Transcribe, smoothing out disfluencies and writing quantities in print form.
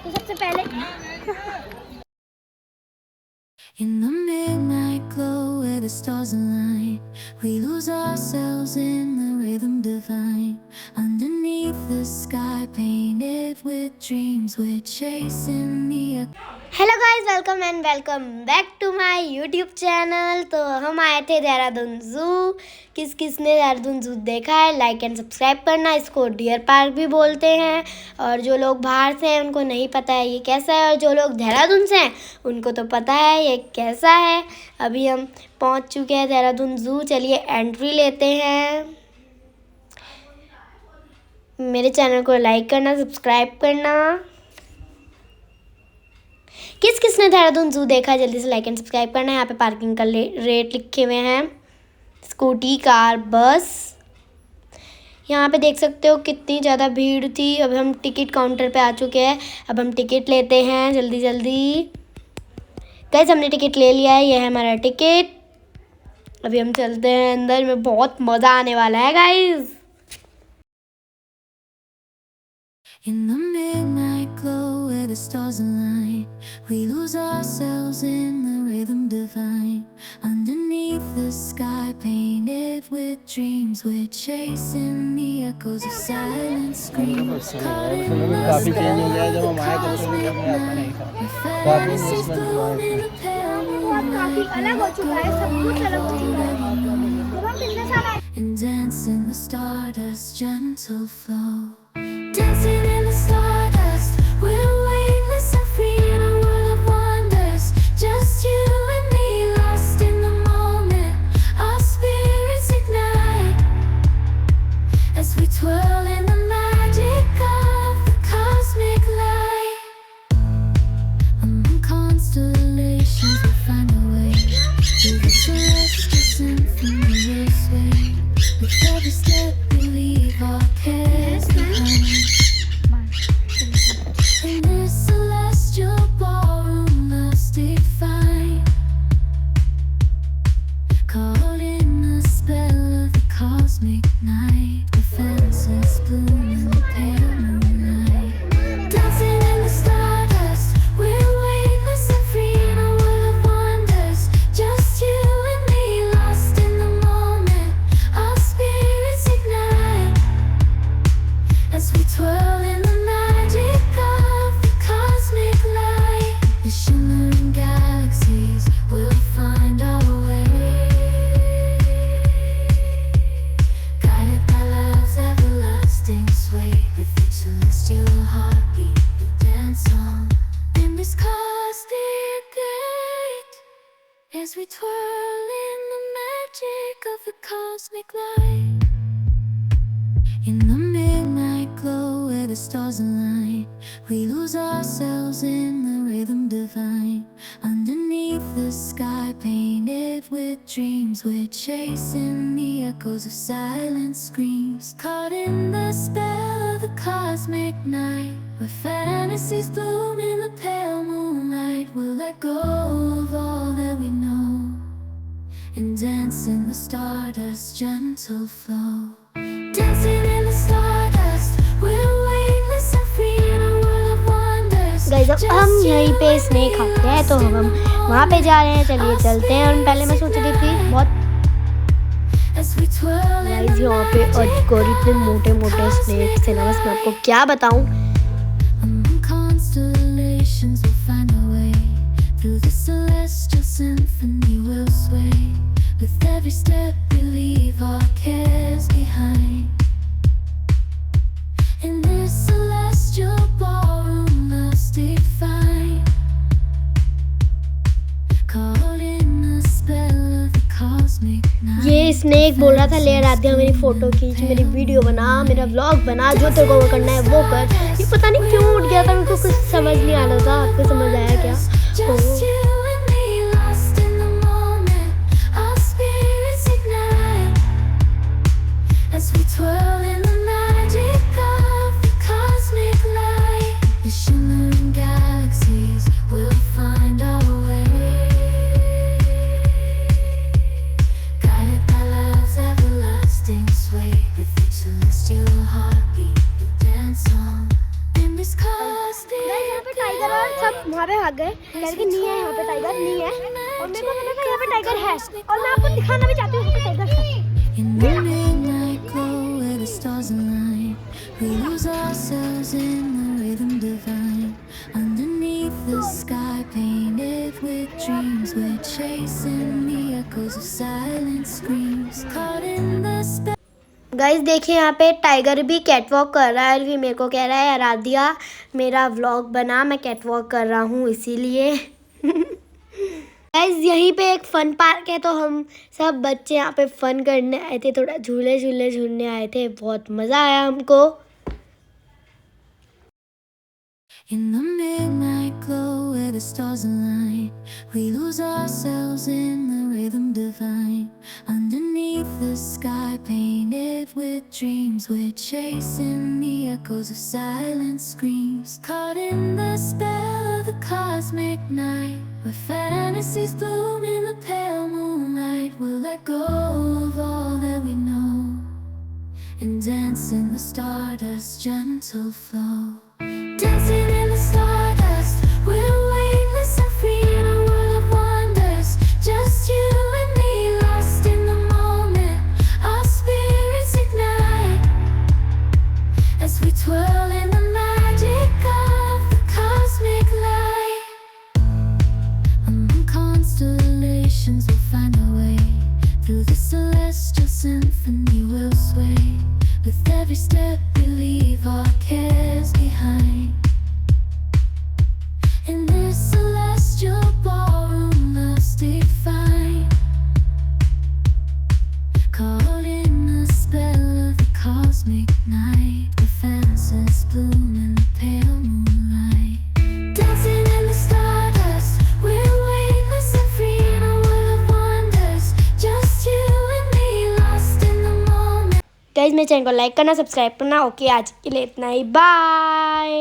तो सबसे पहले In the midnight glow where the stars align, we lose ourselves in the rhythm divine. Underneath the sky painted with dreams, we're chasing the hello guys, welcome and welcome back to my YouTube channel. तो हम आए थे Dehradun zoo. किसने Dehradun zoo देखा है, like and subscribe करना। इसको deer park भी बोलते हैं, और जो लोग बाहर से हैं उनको नहीं पता है ये कैसा है, और जो लोग देहरादून से हैं उनको तो पता है ये कैसा है। अभी हम पहुंच चुके हैं देहरादून ज़ू। चलिए एंट्री लेते हैं। मेरे चैनल को लाइक करना, सब्सक्राइब करना। किसने देहरादून ज़ू देखा है जल्दी से लाइक एंड सब्सक्राइब करना है। यहाँ पे पार्किंग का रेट लिखे हुए हैं, स्कूटी, कार, बस। यहाँ पे देख सकते हो कितनी ज़्यादा भीड़ थी। अब हम टिकट काउंटर पे आ चुके हैं। अब हम टिकट लेते हैं जल्दी जल्दी। गाइस, हमने टिकट ले लिया है, यह है हमारा टिकट। अभी हम चलते हैं अंदर में, बहुत मज़ा आने वाला है guys. In the midnight glow where the stars align, we lose ourselves in the rhythm divine. Underneath the sky painted with dreams, we're chasing the echoes of silent screams. Caught in the spell of the cosmic night, where fantasies bloom in the pale moonlight. And dance in the stardust gentle flow. Dancing in the stardust, we're weightless and free in a world of wonders. Just you and me, lost in the moment. Our spirits ignite as we twirl in the magic of the cosmic light. Among constellations, we find a way through the celestial symphony we'll sway. With every step we leave our cares behind. In this celestial ballroom, love's defined. Caught in the spell of the cosmic night, the fences bloom in the pale moonlight. Dancing in the stardust, we're weightless and free in a world of wonders. Just you and me, lost in the moment. Our spirits ignite as we twirl in the magic of the cosmic light. The shimmering galaxies will find our way, guided by love's everlasting sway. With each celestial heartbeat we dance on in this cosmic gate, as we twirl in the magic of the cosmic light. In the midnight glow where the stars align, we lose ourselves in the rhythm divine. Underneath the sky painted with dreams, we're chasing the echoes of silent screams. Caught in the spell of the cosmic night, where fantasies bloom in the pale moonlight. We'll let go of all that we know and dance in the stardust gentle flow. Dancing in the stardust, we're weightless and free in a world of wonders. Guys, अब हम यहीं पे snake खाते हैं, तो हम वहाँ पे जा रहे हैं। चलिए चलते हैं। और पहले मैं सोच रही थी बहुत गाइस यहाँ पे और इतने मोटे मोटे स्नेक्स थे ना, बस मैं आपको क्या बताऊँ। Among constellations we'll find a way. Through the celestial symphony we'll sway. With every step we leave our cares behind. In this celestial ballroom, love's defined. Caught in the spell of the cosmic night. ये snake बोल रहा था, ले आराध्या मेरी photo खींच, मेरी video बना, मेरा व्लॉग बना, जो तेरे को करना है वो कर। ये पता नहीं क्यों उठ गया था, मेरे को कुछ समझ नहीं आ रहा था। आपको समझ आया क्या? Just you and me, lost in the moment. Our spirits ignite as we twirl in the magic of the cosmic light. The shimmering galaxies will find our way, guided by love's everlasting sway. With each celestial heartbeat we dance on in this cosmic सब वहाँ पे भाग गए, कह रहे कि नहीं है यहाँ पे टाइगर, नहीं है। और मेरे को लगा यहाँ पे टाइगर है, और मैं आपको दिखाना भी चाहती हूँ यहाँ पे टाइगर है। In the midnight glow where the stars align, we lose ourselves in the rhythm divine. Underneath the sky painted with dreams, we're chasing the echoes of silent screams. Caught in the spell. Guys देखिए यहाँ पे tiger भी catwalk कर रहा है, और भी मेरे को कह रहा है आराध्या मेरा व्लॉग बना, मैं कैटवॉक कर रहा हूँ इसीलिए। गाइस यहीं पे एक फन पार्क है, तो हम सब बच्चे यहाँ पे फन करने आए थे, थोड़ा झूलने आए थे, बहुत मज़ा आया हमको। In the midnight glow where the stars align, we lose ourselves in the rhythm divine. Underneath the sky painted with dreams, we're chasing the echoes of silent screams. Caught in the spell of the cosmic night, where fantasies bloom in the pale moonlight. We'll let go of all that we know and dance in the stardust's gentle flow. Dancing in the stardust, we're weightless and free in a world of wonders. Just you and me, lost in the moment. Our spirits ignite as we twirl in the magic of the cosmic light. Among constellations, we'll find our way. Through the celestial symphony, we'll sway. With every step, we leave our cares behind. In this celestial ballroom, love's defined. Caught in the spell of the cosmic night, where fantasies bloom in the pale moonlight. Dancing in the stardust, we're weightless and free in a world of wonders. Just you and me, lost in the moment. Guys मेरे channel को like करना, subscribe करना। Okay आज के लिए इतना ही, bye.